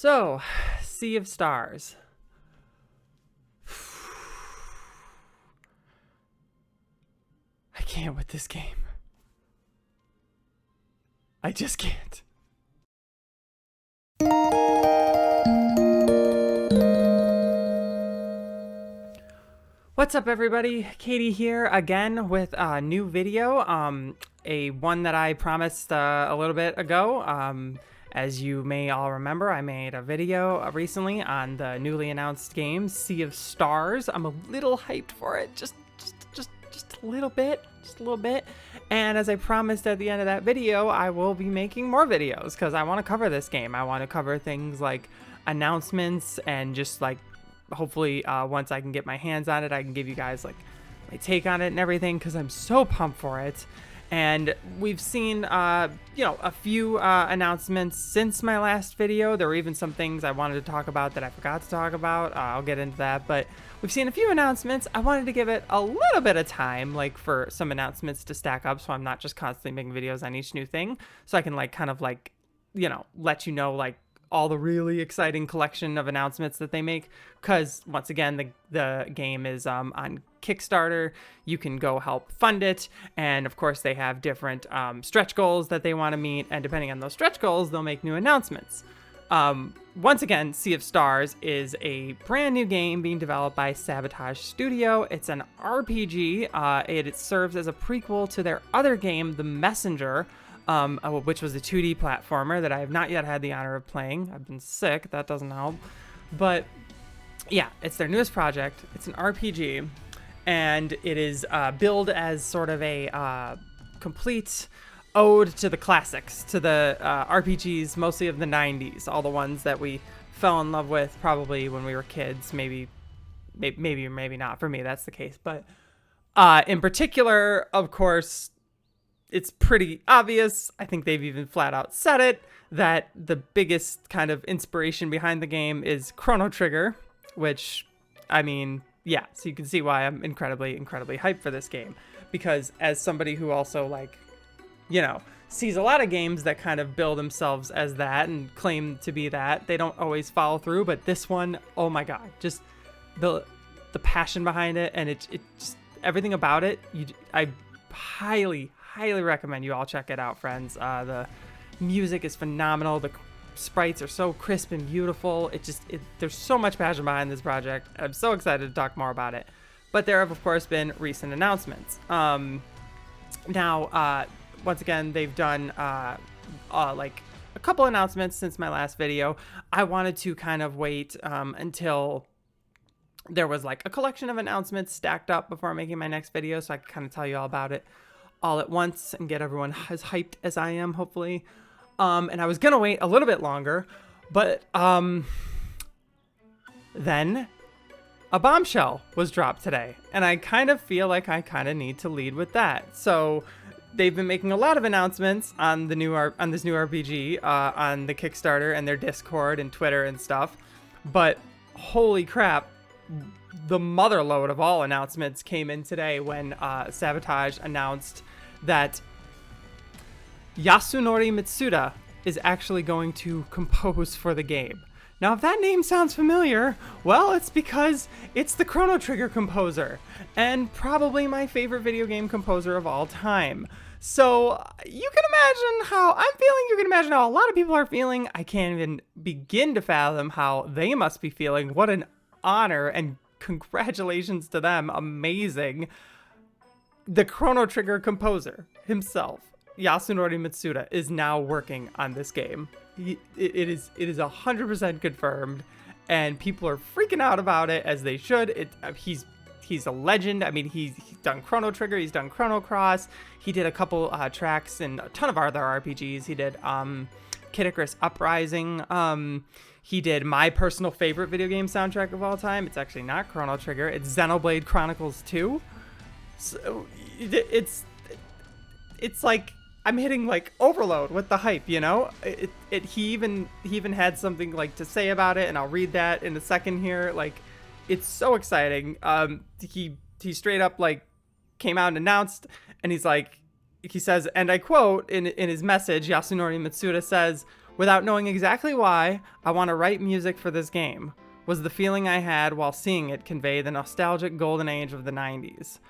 So, Sea of Stars. I can't with this game. I just can't. What's up, everybody? Katie here again with a new video. A one that I promised a little bit ago. As you may all remember, I made a video recently on the newly announced game, Sea of Stars. I'm a little hyped for it, just a little bit. And as I promised at the end of that video, I will be making more videos because I want to cover this game. I want to cover things like announcements and just like hopefully once I can get my hands on it, I can give you guys like my take on it and everything because I'm so pumped for it. And we've seen, a few announcements since my last video. There were even some things I wanted to talk about that I forgot to talk about. I'll get into that, but we've seen a few announcements. I wanted to give it a little bit of time, like for some announcements to stack up, so I'm not just constantly making videos on each new thing. So I can let you know like all the really exciting collection of announcements that they make, because once again the game is on Kickstarter. You can go help fund it, and of course they have different stretch goals that they want to meet, and depending on those stretch goals they'll make new announcements. Once again, Sea of Stars is a brand new game being developed by Sabotage Studio. It's an RPG. It serves as a prequel to their other game, The Messenger, which was a 2D platformer that I have not yet had the honor of playing. I've been sick, that doesn't help. But yeah, it's their newest project. It's an RPG, and it is billed as sort of a complete ode to the classics, to the RPGs, mostly of the 90s, all the ones that we fell in love with probably when we were kids, maybe or maybe not. For me, that's the case. But in particular, of course, it's pretty obvious. I think they've even flat out said it, that the biggest kind of inspiration behind the game is Chrono Trigger, which, I mean, yeah, so you can see why I'm incredibly hyped for this game. Because as somebody who also, like, sees a lot of games that kind of bill themselves as that and claim to be that, they don't always follow through. But this one, oh my god, just the passion behind it, and it just everything about it. I highly recommend you all check it out, friends. The music is phenomenal. The sprites are so crisp and beautiful. There's so much passion behind this project. I'm so excited to talk more about it. But there have, of course, been recent announcements. Now, once again, they've done like a couple announcements since my last video. I wanted to kind of wait until there was like a collection of announcements stacked up before making my next video, so I could kind of tell you all about it all at once and get everyone as hyped as I am, hopefully. And I was gonna wait a little bit longer, but then a bombshell was dropped today, and I kind of feel like I kind of need to lead with that. So they've been making a lot of announcements on this new RPG on the Kickstarter and their Discord and Twitter and stuff, but holy crap, the motherload of all announcements came in today when Sabotage announced that Yasunori Mitsuda is actually going to compose for the game. Now, if that name sounds familiar, well, it's because it's the Chrono Trigger composer, and probably my favorite video game composer of all time. So you can imagine how I'm feeling, you can imagine how a lot of people are feeling. I can't even begin to fathom how they must be feeling. What an honor, and congratulations to them. Amazing. The Chrono Trigger composer himself, Yasunori Mitsuda, is now working on this game. It is 100% confirmed, and people are freaking out about it, as they should. He's a legend. I mean, he's done Chrono Trigger, he's done Chrono Cross, he did a couple tracks in a ton of other RPGs. He did Kid Icarus Uprising. He did my personal favorite video game soundtrack of all time. It's actually not Chrono Trigger, it's Xenoblade Chronicles 2. So it's like I'm hitting like overload with the hype, He even had something like to say about it, and I'll read that in a second here. Like, it's so exciting. He straight up like came out and announced, and he says, and I quote in his message, Yasunori Mitsuda says, Without knowing exactly why, I want to write music for this game, was the feeling I had while seeing it convey the nostalgic golden age of the 90s.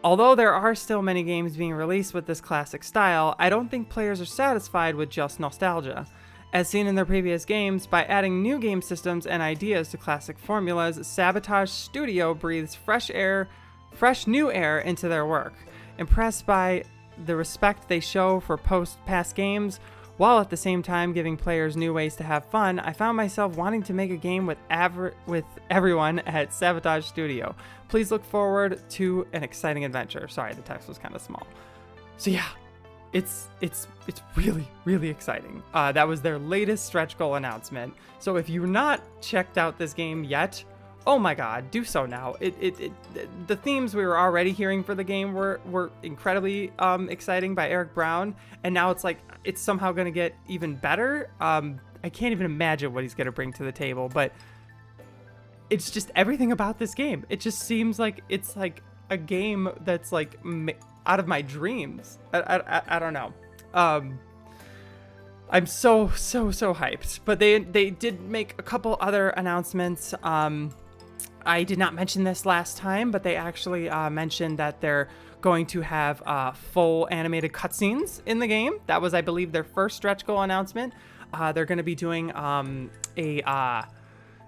Although there are still many games being released with this classic style, I don't think players are satisfied with just nostalgia. As seen in their previous games, by adding new game systems and ideas to classic formulas, Sabotage Studio breathes fresh new air into their work. Impressed by the respect they show for past games, while at the same time giving players new ways to have fun, I found myself wanting to make a game with everyone at Sabotage Studio. Please look forward to an exciting adventure. Sorry, the text was kind of small. So yeah, it's really, really exciting. That was their latest stretch goal announcement. So if you've not checked out this game yet, oh my god, do so now. The themes we were already hearing for the game were incredibly exciting by Eric Brown, and now it's like it's somehow going to get even better. I can't even imagine what he's going to bring to the table, but it's just everything about this game. It just seems like it's like a game that's like out of my dreams. I don't know. I'm so hyped. But they did make a couple other announcements. I did not mention this last time, but they actually mentioned that they're going to have full animated cutscenes in the game. That was, I believe, their first stretch goal announcement. They're going to be doing a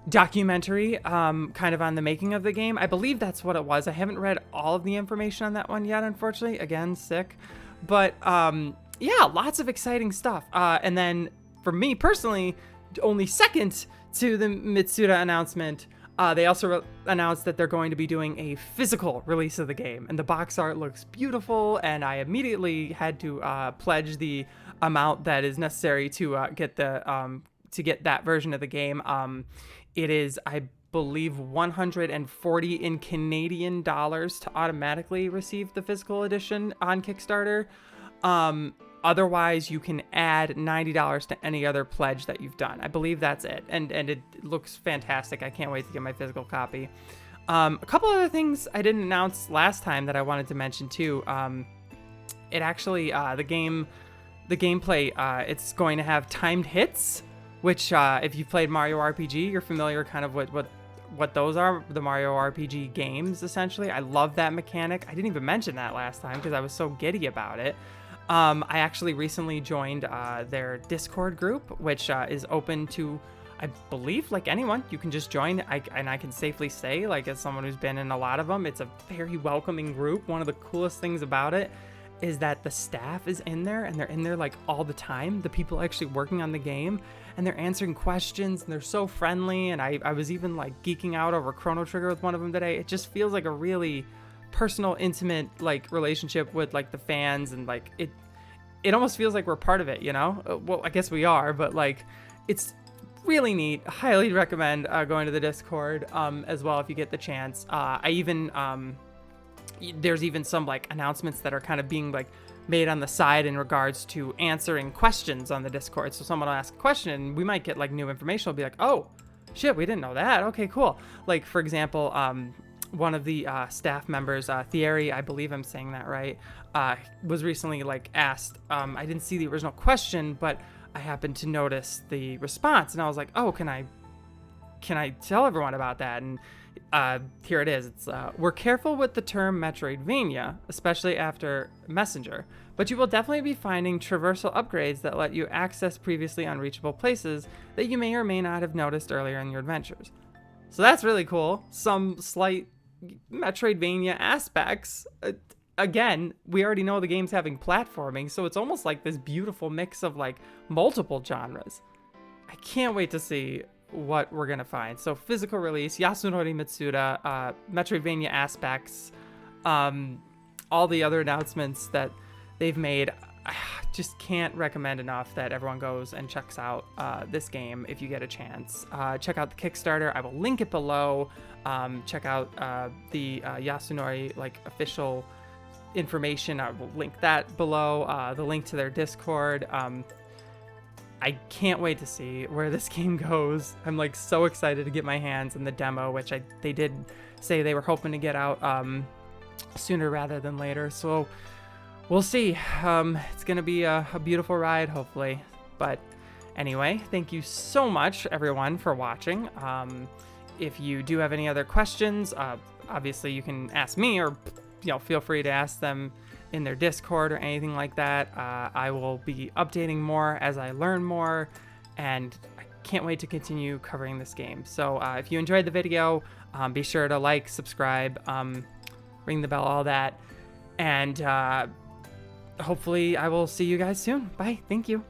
documentary kind of on the making of the game. I believe that's what it was. I haven't read all of the information on that one yet, unfortunately. Again, sick. But yeah, lots of exciting stuff. And then for me personally, only second to the Mitsuda announcement, they also announced that they're going to be doing a physical release of the game, and the box art looks beautiful, and I immediately had to pledge the amount that is necessary to get that version of the game. It is, I believe, $140 in Canadian dollars to automatically receive the physical edition on Kickstarter. Otherwise, you can add $90 to any other pledge that you've done. I believe that's it. And it looks fantastic. I can't wait to get my physical copy. A couple other things I didn't announce last time that I wanted to mention too. It actually, the gameplay, it's going to have timed hits, which if you've played Mario RPG, you're familiar kind of with what those are, the Mario RPG games, essentially. I love that mechanic. I didn't even mention that last time because I was so giddy about it. I actually recently joined their Discord group, which is open to, I believe, like anyone. You can just join. And I can safely say, like, as someone who's been in a lot of them, it's a very welcoming group. One of the coolest things about it is that the staff is in there, and they're in there like all the time. The people actually working on the game, and they're answering questions, and they're so friendly. And I was even like geeking out over Chrono Trigger with one of them today. It just feels like a really personal, intimate like relationship with like the fans, and like it almost feels like we're part of it, you know? Well, I guess we are, but like it's really neat. Highly recommend going to the Discord as well if you get the chance. I even there's even some like announcements that are kind of being like made on the side in regards to answering questions on the Discord. So someone will ask a question and we might get like new information. We'll be like, oh shit, we didn't know that. Okay, cool. Like for example, one of the staff members, Thierry, I believe I'm saying that right, was recently like asked, I didn't see the original question, but I happened to notice the response, and I was like, oh, can I tell everyone about that? And here it is. It's we're careful with the term Metroidvania, especially after Messenger, but you will definitely be finding traversal upgrades that let you access previously unreachable places that you may or may not have noticed earlier in your adventures. So that's really cool. Some slight Metroidvania aspects. Again, we already know the game's having platforming, so it's almost like this beautiful mix of like multiple genres. I can't wait to see what we're gonna find. So physical release, Yasunori Mitsuda, Metroidvania aspects, all the other announcements that they've made. I just can't recommend enough that everyone goes and checks out this game if you get a chance. Check out the Kickstarter. I will link it below. Check out the Yasunori like official information. I will link that below. The link to their Discord. I can't wait to see where this game goes. I'm like so excited to get my hands on the demo, which they did say they were hoping to get out sooner rather than later. So we'll see. It's gonna be a beautiful ride, hopefully. But Anyway, thank you so much, everyone, for watching. If you do have any other questions, obviously you can ask me, or feel free to ask them in their Discord or anything like that. I will be updating more as I learn more, and I can't wait to continue covering this game. So if you enjoyed the video, be sure to like, subscribe, ring the bell, all that, and hopefully I will see you guys soon. Bye. Thank you.